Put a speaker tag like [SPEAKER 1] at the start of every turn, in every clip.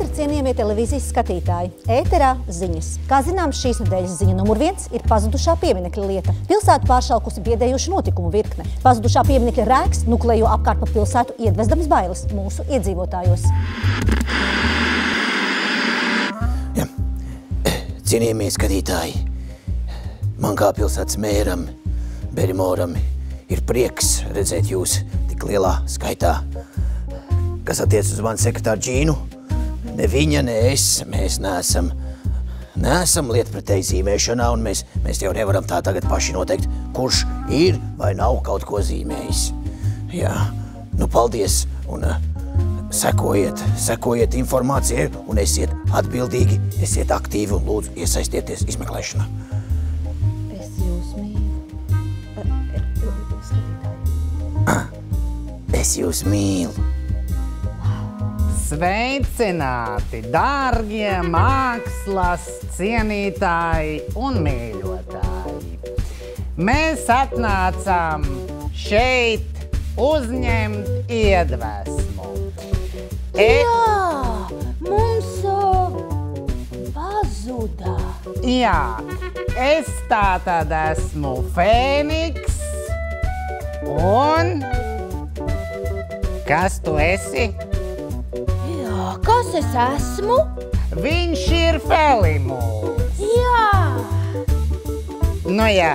[SPEAKER 1] Labvakar, cienījamie televīzijas skatītāji! Ēterā ziņas. Kā zināms, šīs nedēļas ziņa numur 1 ir pazudušā pieminekļa lieta. Pilsētu pāršalkusi biedējošu notikumu virkne. Pazudušā pieminekļa rēks nuklejo apkārt pa pilsētu, iedvesdams bailes mūsu iedzīvotājos.
[SPEAKER 2] Ja. Cienījamie skatītāji, man kā pilsētas mēram, Berimoram, ir prieks redzēt jūs tik lielā skaitā. Kas attiec uz mani sekretāru Džīnu, ne viņa, ne es, mēs neesam lietpratēji zīmēšanā, un mēs jau nevaram tā tagad paši noteikt, kurš ir vai nav kaut ko zīmējis. Jā, nu paldies, un sekojiet informācijai, un esiet atbildīgi, esiet aktīvi un lūdzu iesaistieties izmeklēšanā.
[SPEAKER 1] Es jūs mīlu.
[SPEAKER 2] Es jūs mīlu.
[SPEAKER 3] Sveicināti, dārgie mākslas cienītāji un mīļotāji! Mēs atnācām šeit uzņemt iedvesmu.
[SPEAKER 1] Jā, mums pazuda.
[SPEAKER 3] Jā, es tātad esmu Fēniks un... Kas tu esi?
[SPEAKER 1] Kas es esmu?
[SPEAKER 3] Viņš ir Felimuls.
[SPEAKER 1] Jā.
[SPEAKER 3] Nu jā.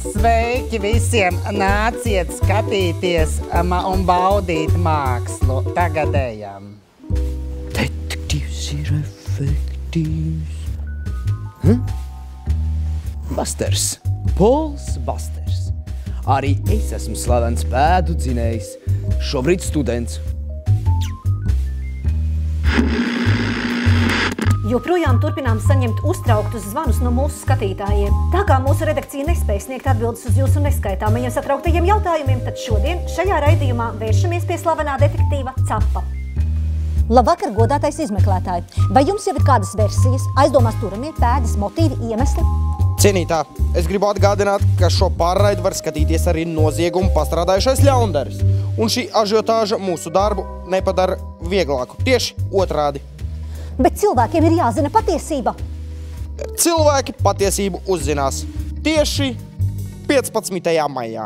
[SPEAKER 3] Sveiki visiem, nāciet skatīties un baudīt mākslu. Tagad ejam.
[SPEAKER 4] Detektīvs ir efektīvs. Basters. Pols Basters. Arī es esmu slavens pēdu dzinējs. Šobrīd students.
[SPEAKER 1] Joprojām turpinām saņemt uztrauktus zvanus no mūsu skatītājiem. Tā kā mūsu redakcija nespēja sniegt atbildes uz jūsu neskaitāmajiem satrauktajiem jautājumiem, tad šodien šajā raidījumā vēršamies pie slavenā detektīva Capa. Labvakar, godātais izmeklētāji! Vai jums jau ir kādas versijas, aizdomās turamie, pēdas, motīvi, iemesli?
[SPEAKER 5] Cienītā, es gribu atgādināt, ka šo pārraidi var skatīties arī noziegumu pastrādājušais ļaundaris. Un šī ažiotāža mūsu darbu nepadara vieglāku. Tieši otrādi.
[SPEAKER 1] Bet cilvēkiem ir jāzina patiesība.
[SPEAKER 5] Cilvēki patiesību uzzinās tieši 15. maijā.